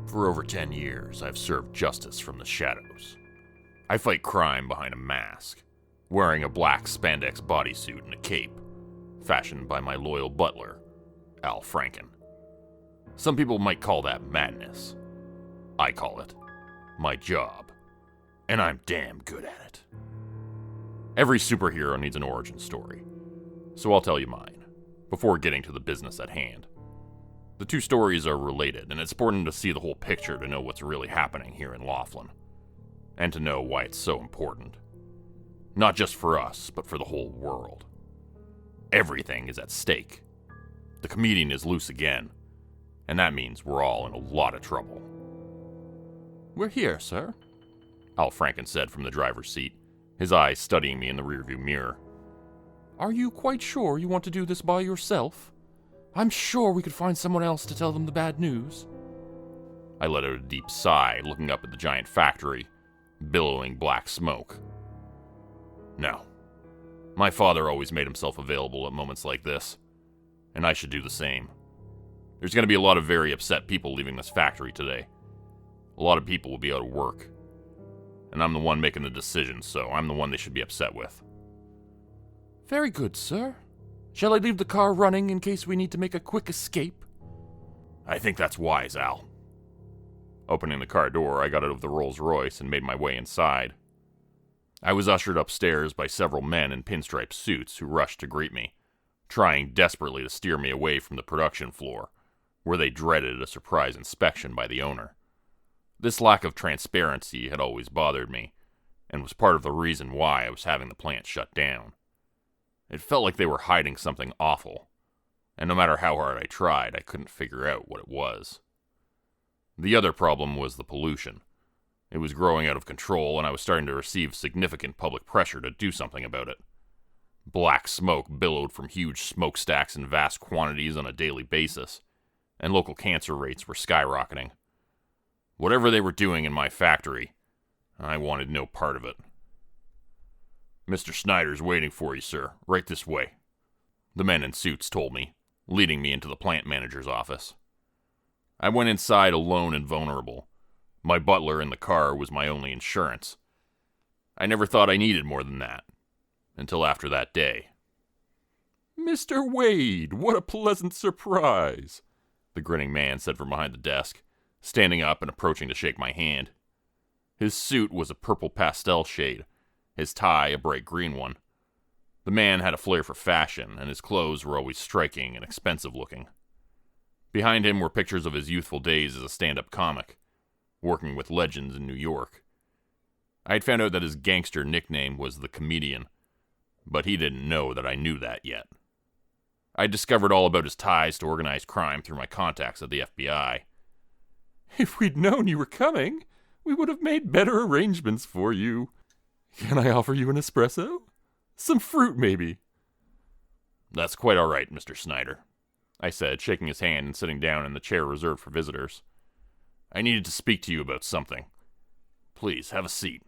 For over 10 years, I've served justice from the shadows. I fight crime behind a mask, wearing a black spandex bodysuit and a cape, fashioned by my loyal butler, Al Franken. Some people might call that madness. I call it my job, and I'm damn good at it. Every superhero needs an origin story, so I'll tell you mine, before getting to the business at hand. The two stories are related, and it's important to see the whole picture to know what's really happening here in Laughlin, and to know why it's so important. Not just for us, but for the whole world. Everything is at stake. The comedian is loose again, and that means we're all in a lot of trouble. "We're here, sir," Al Franken said from the driver's seat, his eyes studying me in the rearview mirror. "Are you quite sure you want to do this by yourself? I'm sure we could find someone else to tell them the bad news." I let out a deep sigh, looking up at the giant factory, billowing black smoke. No. My father always made himself available at moments like this, and I should do the same. There's going to be a lot of very upset people leaving this factory today. A lot of people will be out of work, and I'm the one making the decisions, so I'm the one they should be upset with. "Very good, sir. Shall I leave the car running in case we need to make a quick escape?" I think that's wise, Al. Opening the car door, I got out of the Rolls Royce and made my way inside. I was ushered upstairs by several men in pinstripe suits who rushed to greet me, trying desperately to steer me away from the production floor, where they dreaded a surprise inspection by the owner. This lack of transparency had always bothered me, and was part of the reason why I was having the plant shut down. It felt like they were hiding something awful, and no matter how hard I tried, I couldn't figure out what it was. The other problem was the pollution. It was growing out of control, and I was starting to receive significant public pressure to do something about it. Black smoke billowed from huge smokestacks in vast quantities on a daily basis, and local cancer rates were skyrocketing. Whatever they were doing in my factory, I wanted no part of it. "Mr. Snyder's waiting for you, sir. Right this way," the men in suits told me, leading me into the plant manager's office. I went inside alone and vulnerable. My butler in the car was my only insurance. I never thought I needed more than that, until after that day. "Mr. Wade, what a pleasant surprise," the grinning man said from behind the desk, standing up and approaching to shake my hand. His suit was a purple pastel shade, his tie a bright green one. The man had a flair for fashion, and his clothes were always striking and expensive looking. Behind him were pictures of his youthful days as a stand-up comic, working with legends in New York. I had found out that his gangster nickname was the Comedian, but he didn't know that I knew that yet. I discovered all about his ties to organized crime through my contacts at the FBI. "If we'd known you were coming, we would have made better arrangements for you. Can I offer you an espresso? Some fruit, maybe?" "That's quite all right, Mr. Snyder," I said, shaking his hand and sitting down in the chair reserved for visitors. "I needed to speak to you about something. Please, have a seat."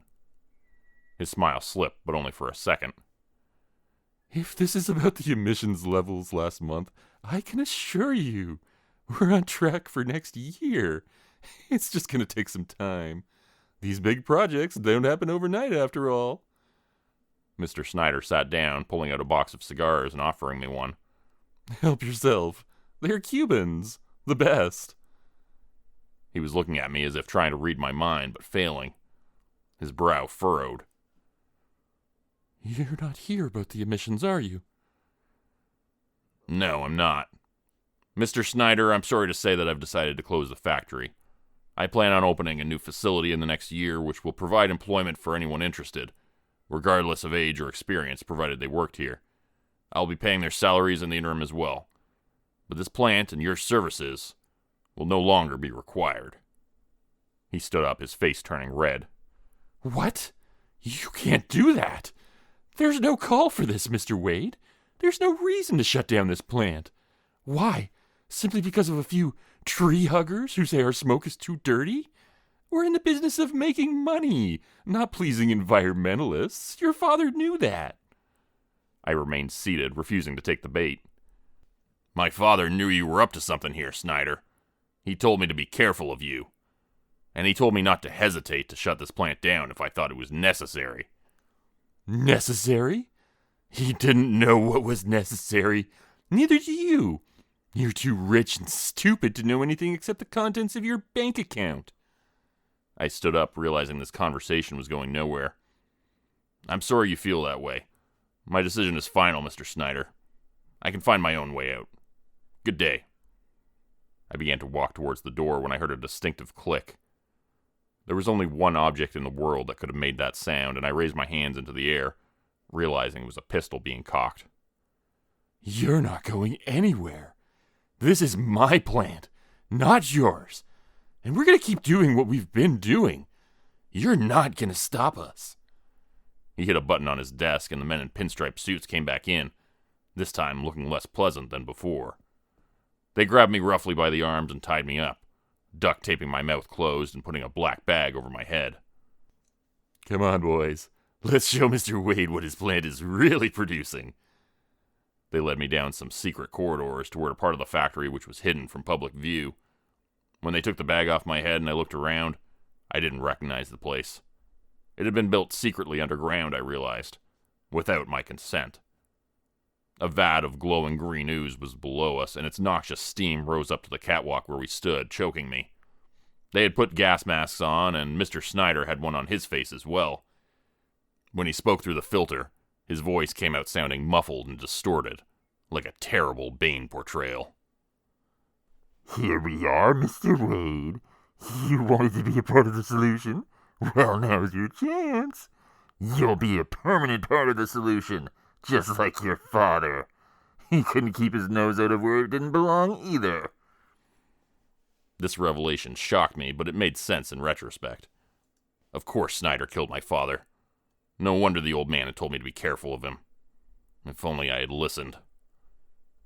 His smile slipped, but only for a second. "If this is about the emissions levels last month, I can assure you we're on track for next year. It's just going to take some time. These big projects don't happen overnight, after all." Mr. Snyder sat down, pulling out a box of cigars and offering me one. "Help yourself. They're Cubans. The best." He was looking at me as if trying to read my mind, but failing. His brow furrowed. "You're not here about the emissions, are you?" "No, I'm not. Mr. Snyder, I'm sorry to say that I've decided to close the factory. I plan on opening a new facility in the next year, which will provide employment for anyone interested, regardless of age or experience, provided they worked here. I'll be paying their salaries in the interim as well. But this plant and your services will no longer be required." He stood up, his face turning red. "What? You can't do that. There's no call for this, Mr. Wade. There's no reason to shut down this plant. Why? Simply because of a few tree huggers who say our smoke is too dirty? We're in the business of making money, not pleasing environmentalists. Your father knew that." I remained seated, refusing to take the bait. "My father knew you were up to something here, Snyder. He told me to be careful of you. and he told me not to hesitate to shut this plant down if I thought it was necessary. Necessary? He didn't know what was necessary. Neither do you. You're too rich and stupid to know anything except the contents of your bank account. I stood up, realizing this conversation was going nowhere. I'm sorry you feel that way. My decision is final, Mr. Snyder. I can find my own way out. Good day. I began to walk towards the door when I heard a distinctive click. There was only one object in the world that could have made that sound, and I raised my hands into the air, realizing it was a pistol being cocked. You're not going anywhere. This is my plant, not yours. And we're going to keep doing what we've been doing. You're not going to stop us. He hit a button on his desk, and the men in pinstripe suits came back in, this time looking less pleasant than before. They grabbed me roughly by the arms and tied me up, duct taping my mouth closed and putting a black bag over my head. Come on, boys. Let's show Mr. Wade what his plant is really producing. They led me down some secret corridors toward a part of the factory which was hidden from public view. When they took the bag off my head and I looked around, I didn't recognize the place. It had been built secretly underground, I realized, without my consent. A vat of glowing green ooze was below us, and its noxious steam rose up to the catwalk where we stood, choking me. They had put gas masks on, and Mr. Snyder had one on his face as well. When he spoke through the filter, his voice came out sounding muffled and distorted, like a terrible Bane portrayal. Here we are, Mr. Wade. You wanted to be a part of the solution? Well, now's your chance. You'll be a permanent part of the solution, just like your father. He couldn't keep his nose out of where it didn't belong either. This revelation shocked me, but it made sense in retrospect. Of course Snyder killed my father. No wonder the old man had told me to be careful of him. If only I had listened.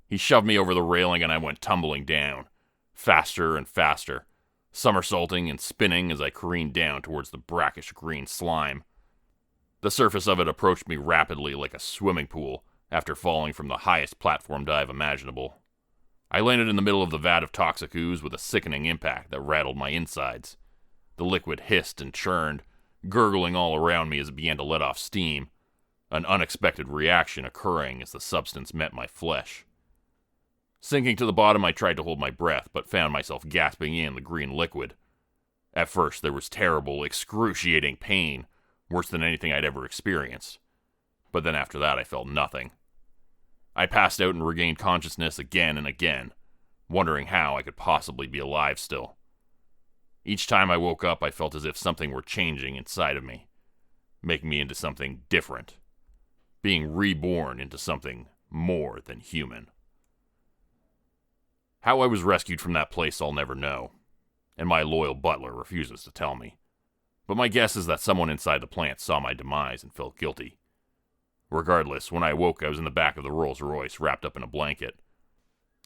He shoved me over the railing and I went tumbling down, faster and faster, somersaulting and spinning as I careened down towards the brackish green slime. The surface of it approached me rapidly like a swimming pool after falling from the highest platform dive imaginable. I landed in the middle of the vat of toxic ooze with a sickening impact that rattled my insides. The liquid hissed and churned, gurgling all around me as it began to let off steam, an unexpected reaction occurring as the substance met my flesh. Sinking to the bottom, I tried to hold my breath, but found myself gasping in the green liquid. At first, there was terrible, excruciating pain, worse than anything I'd ever experienced. But then after that, I felt nothing. I passed out and regained consciousness again and again, wondering how I could possibly be alive still. Each time I woke up, I felt as if something were changing inside of me, making me into something different, being reborn into something more than human. How I was rescued from that place I'll never know, and my loyal butler refuses to tell me. But my guess is that someone inside the plant saw my demise and felt guilty. Regardless, when I awoke, I was in the back of the Rolls Royce, wrapped up in a blanket.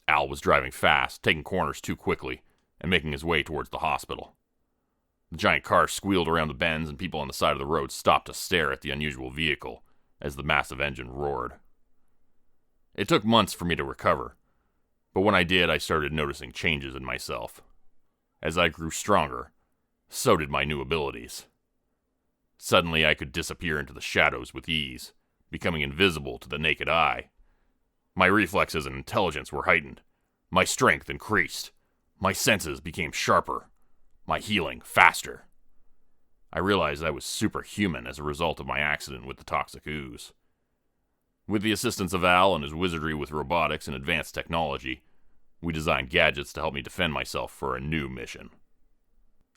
Al was driving fast, taking corners too quickly, and making his way towards the hospital. The giant car squealed around the bends, and people on the side of the road stopped to stare at the unusual vehicle as the massive engine roared. It took months for me to recover, but when I did, I started noticing changes in myself. As I grew stronger, so did my new abilities. Suddenly, I could disappear into the shadows with ease, becoming invisible to the naked eye. My reflexes and intelligence were heightened. My strength increased. My senses became sharper. My healing faster. I realized I was superhuman as a result of my accident with the toxic ooze. With the assistance of Al and his wizardry with robotics and advanced technology, we designed gadgets to help me defend myself for a new mission.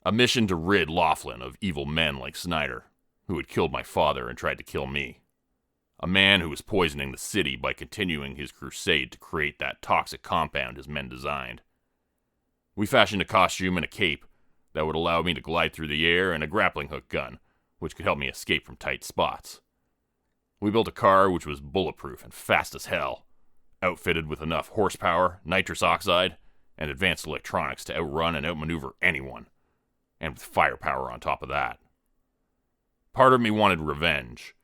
A mission to rid Laughlin of evil men like Snyder, who had killed my father and tried to kill me. A man who was poisoning the city by continuing his crusade to create that toxic compound his men designed. We fashioned a costume and a cape that would allow me to glide through the air, and a grappling hook gun, which could help me escape from tight spots. We built a car which was bulletproof and fast as hell, outfitted with enough horsepower, nitrous oxide, and advanced electronics to outrun and outmaneuver anyone, and with firepower on top of that. Part of me wanted revenge,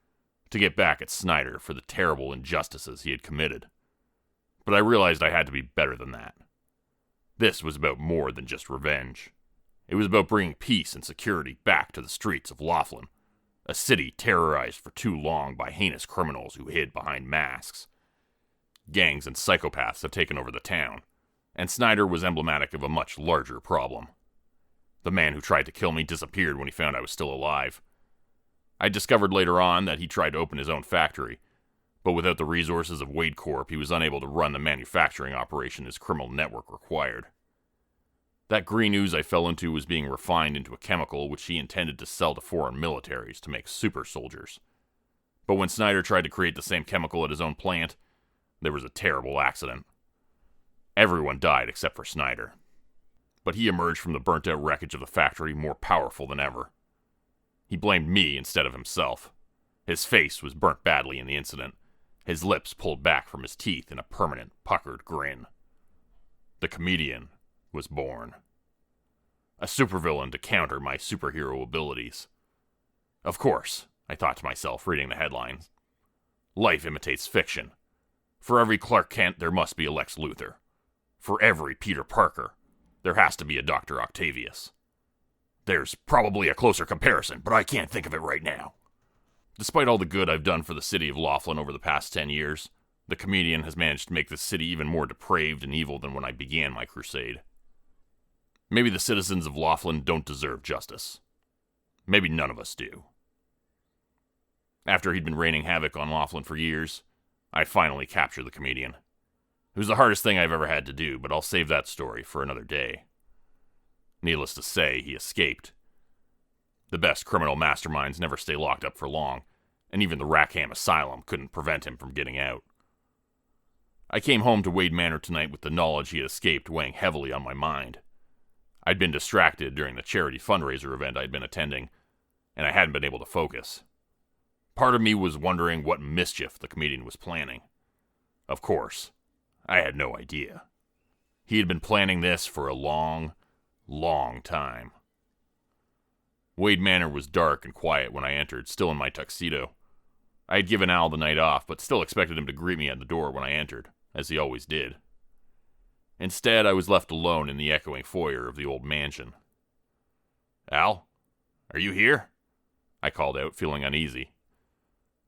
to get back at Snyder for the terrible injustices he had committed. But I realized I had to be better than that. This was about more than just revenge. It was about bringing peace and security back to the streets of Laughlin, a city terrorized for too long by heinous criminals who hid behind masks. Gangs and psychopaths had taken over the town, and Snyder was emblematic of a much larger problem. The man who tried to kill me disappeared when he found I was still alive. I discovered later on that he tried to open his own factory, but without the resources of Wade Corp, he was unable to run the manufacturing operation his criminal network required. That green ooze I fell into was being refined into a chemical which he intended to sell to foreign militaries to make super soldiers. But when Snyder tried to create the same chemical at his own plant, there was a terrible accident. Everyone died except for Snyder. But he emerged from the burnt-out wreckage of the factory more powerful than ever. He blamed me instead of himself. His face was burnt badly in the incident, his lips pulled back from his teeth in a permanent, puckered grin. The comedian was born. A supervillain to counter my superhero abilities. Of course, I thought to myself, reading the headlines. Life imitates fiction. For every Clark Kent, there must be a Lex Luthor. For every Peter Parker, there has to be a Dr. Octavius. There's probably a closer comparison, but I can't think of it right now. Despite all the good I've done for the city of Laughlin over the past 10 years, the comedian has managed to make this city even more depraved and evil than when I began my crusade. Maybe the citizens of Laughlin don't deserve justice. Maybe none of us do. After he'd been raining havoc on Laughlin for years, I finally captured the comedian. It was the hardest thing I've ever had to do, but I'll save that story for another day. Needless to say, he escaped. The best criminal masterminds never stay locked up for long, and even the Rackham Asylum couldn't prevent him from getting out. I came home to Wade Manor tonight with the knowledge he had escaped weighing heavily on my mind. I'd been distracted during the charity fundraiser event I'd been attending, and I hadn't been able to focus. Part of me was wondering what mischief the comedian was planning. Of course, I had no idea. He had been planning this for a long time. Wade Manor was dark and quiet when I entered, still in my tuxedo. I had given Al the night off, but still expected him to greet me at the door when I entered, as he always did. Instead, I was left alone in the echoing foyer of the old mansion. Al, are you here? I called out, feeling uneasy.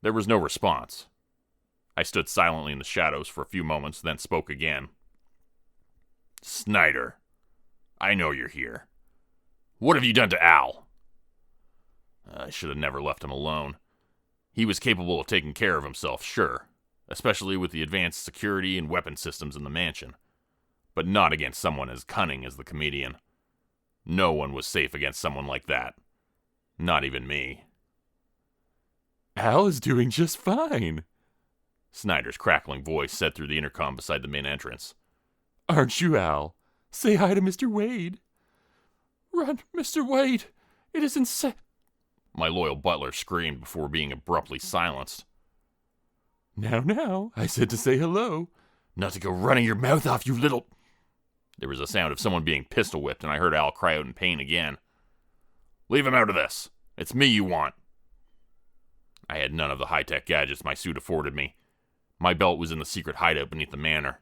There was no response. I stood silently in the shadows for a few moments, then spoke again. Snyder, I know you're here. What have you done to Al? I should have never left him alone. He was capable of taking care of himself, sure, especially with the advanced security and weapon systems in the mansion, but not against someone as cunning as the comedian. No one was safe against someone like that. Not even me. Al is doing just fine, Snyder's crackling voice said through the intercom beside the main entrance. Aren't you, Al? Say hi to Mr. Wade. Run, Mr. Wade! It is insane! My loyal butler screamed before being abruptly silenced. Now, I said to say hello. Not to go running your mouth off, you little... There was a sound of someone being pistol whipped, and I heard Al cry out in pain again. Leave him out of this. It's me you want. I had none of the high-tech gadgets my suit afforded me. My belt was in the secret hideout beneath the manor.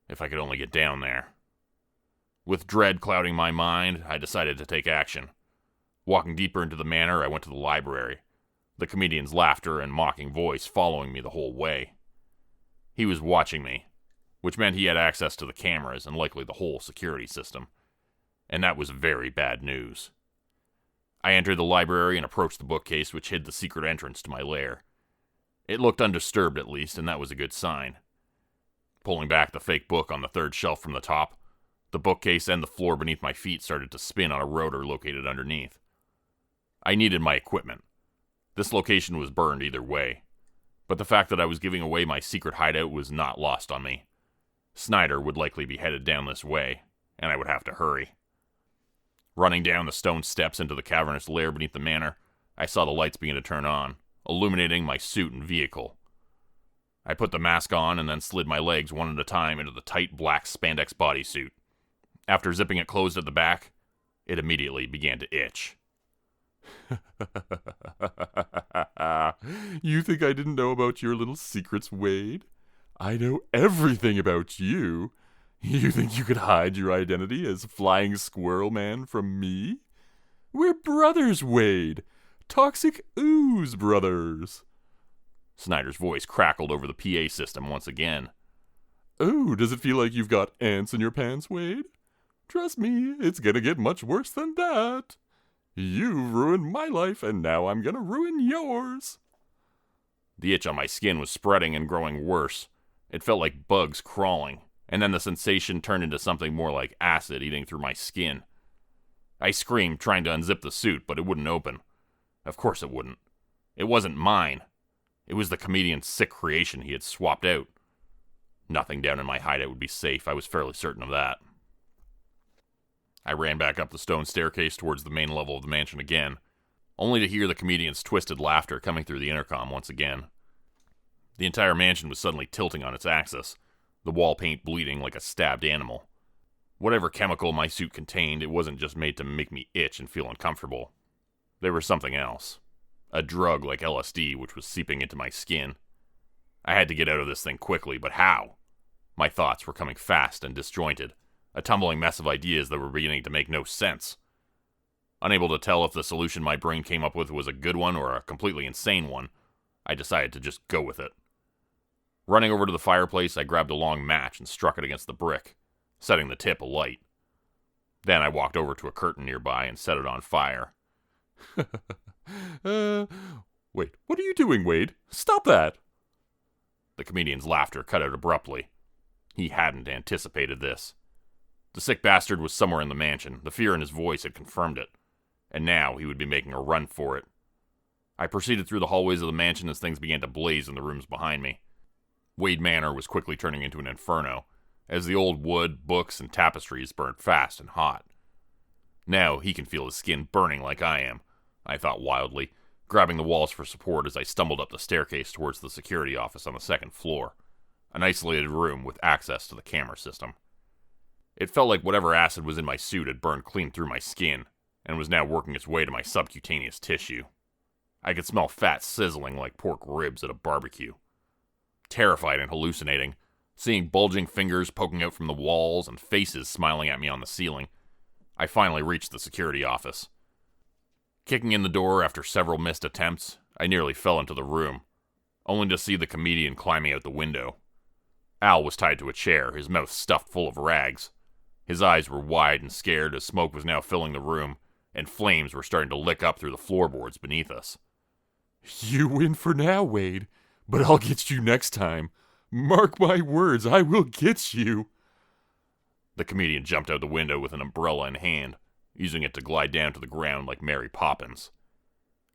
If I could only get down there. With dread clouding my mind, I decided to take action. Walking deeper into the manor, I went to the library, the comedian's laughter and mocking voice following me the whole way. He was watching me, which meant he had access to the cameras and likely the whole security system, and that was very bad news. I entered the library and approached the bookcase which hid the secret entrance to my lair. It looked undisturbed at least, and that was a good sign. Pulling back the fake book on the third shelf from the top, the bookcase and the floor beneath my feet started to spin on a rotor located underneath. I needed my equipment. This location was burned either way, but the fact that I was giving away my secret hideout was not lost on me. Snyder would likely be headed down this way, and I would have to hurry. Running down the stone steps into the cavernous lair beneath the manor, I saw the lights begin to turn on, illuminating my suit and vehicle. I put the mask on and then slid my legs one at a time into the tight black spandex bodysuit. After zipping it closed at the back, it immediately began to itch. You think I didn't know about your little secrets, Wade? I know everything about you. You think you could hide your identity as Flying Squirrel Man from me? We're brothers, Wade. Toxic Ooze Brothers. Snyder's voice crackled over the PA system once again. Oh, does it feel like you've got ants in your pants, Wade? Trust me, it's gonna get much worse than that. You've ruined my life, and now I'm gonna ruin yours. The itch on my skin was spreading and growing worse. It felt like bugs crawling, and then the sensation turned into something more like acid eating through my skin. I screamed, trying to unzip the suit, but it wouldn't open. Of course it wouldn't. It wasn't mine. It was the comedian's sick creation he had swapped out. Nothing down in my hideout would be safe, I was fairly certain of that. I ran back up the stone staircase towards the main level of the mansion again, only to hear the comedian's twisted laughter coming through the intercom once again. The entire mansion was suddenly tilting on its axis, the wall paint bleeding like a stabbed animal. Whatever chemical my suit contained, it wasn't just made to make me itch and feel uncomfortable. There was something else. A drug like LSD which was seeping into my skin. I had to get out of this thing quickly, but how? My thoughts were coming fast and disjointed, a tumbling mess of ideas that were beginning to make no sense. Unable to tell if the solution my brain came up with was a good one or a completely insane one, I decided to just go with it. Running over to the fireplace, I grabbed a long match and struck it against the brick, setting the tip alight. Then I walked over to a curtain nearby and set it on fire. Wait, what are you doing, Wade? Stop that! The comedian's laughter cut out abruptly. He hadn't anticipated this. The sick bastard was somewhere in the mansion. The fear in his voice had confirmed it. And now he would be making a run for it. I proceeded through the hallways of the mansion as things began to blaze in the rooms behind me. Wade Manor was quickly turning into an inferno, as the old wood, books, and tapestries burned fast and hot. Now he can feel his skin burning like I am, I thought wildly, grabbing the walls for support as I stumbled up the staircase towards the security office on the second floor, an isolated room with access to the camera system. It felt like whatever acid was in my suit had burned clean through my skin, and was now working its way to my subcutaneous tissue. I could smell fat sizzling like pork ribs at a barbecue. Terrified and hallucinating, seeing bulging fingers poking out from the walls and faces smiling at me on the ceiling, I finally reached the security office. Kicking in the door after several missed attempts, I nearly fell into the room, only to see the comedian climbing out the window. Al was tied to a chair, his mouth stuffed full of rags. His eyes were wide and scared as smoke was now filling the room, and flames were starting to lick up through the floorboards beneath us. You win for now, Wade, but I'll get you next time. Mark my words, I will get you. The comedian jumped out the window with an umbrella in hand, using it to glide down to the ground like Mary Poppins.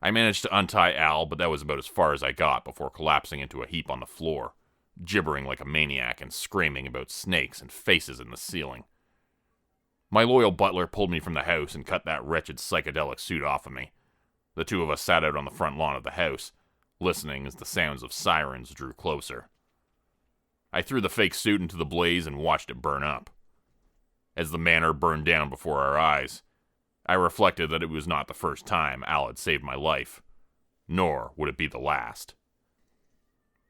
I managed to untie Al, but that was about as far as I got before collapsing into a heap on the floor, gibbering like a maniac and screaming about snakes and faces in the ceiling. My loyal butler pulled me from the house and cut that wretched psychedelic suit off of me. The two of us sat out on the front lawn of the house, listening as the sounds of sirens drew closer. I threw the fake suit into the blaze and watched it burn up. As the manor burned down before our eyes, I reflected that it was not the first time Al had saved my life, nor would it be the last.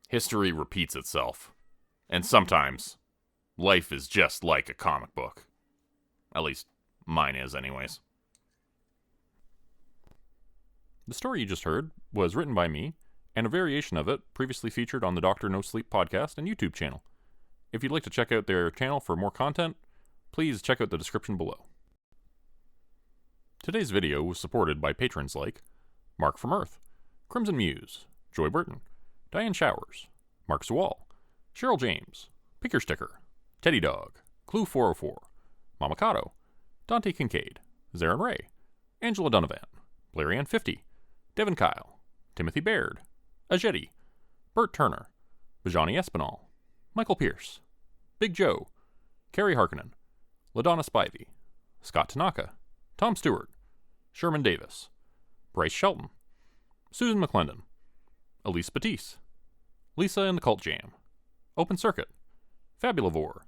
History repeats itself, and sometimes life is just like a comic book. At least, mine is anyways. The story you just heard was written by me, and a variation of it previously featured on the Dr. Nosleep podcast and YouTube channel. If you'd like to check out their channel for more content, please check out the description below. Today's video was supported by patrons like Mark from Earth, Crimson Muse, Joy Burton, Diane Showers, Mark Sewall, Cheryl James, Picker Sticker, Teddy Dog, Clue 404, Mamakato, Dante Kincaid, Zarin Ray, Angela Donovan, Blarian 50, Devin Kyle, Timothy Baird, Ajeti, Bert Turner, Bajani Espinal, Michael Pierce, Big Joe, Carrie Harkonnen, LaDonna Spivey, Scott Tanaka, Tom Stewart, Sherman Davis, Bryce Shelton, Susan McClendon, Elise Batiste, Lisa and the Cult Jam, Open Circuit, Fabulavore,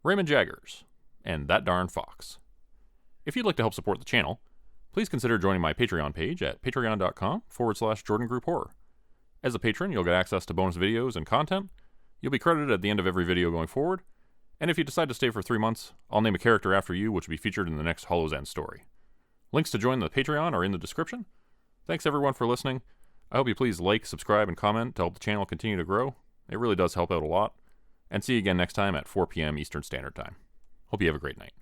Raymond Jaggers, and That Darn Fox. If you'd like to help support the channel, please consider joining my Patreon page at patreon.com/Jordan Grupe Horror. As a patron, you'll get access to bonus videos and content, you'll be credited at the end of every video going forward, And if you decide to stay for 3 months, I'll name a character after you, which will be featured in the next Hollow's End story. Links to join the Patreon are in the description. Thanks everyone for listening. I hope you please like, subscribe, and comment to help the channel continue to grow. It really does help out a lot. And see you again next time at 4 p.m. Eastern Standard Time. Hope you have a great night.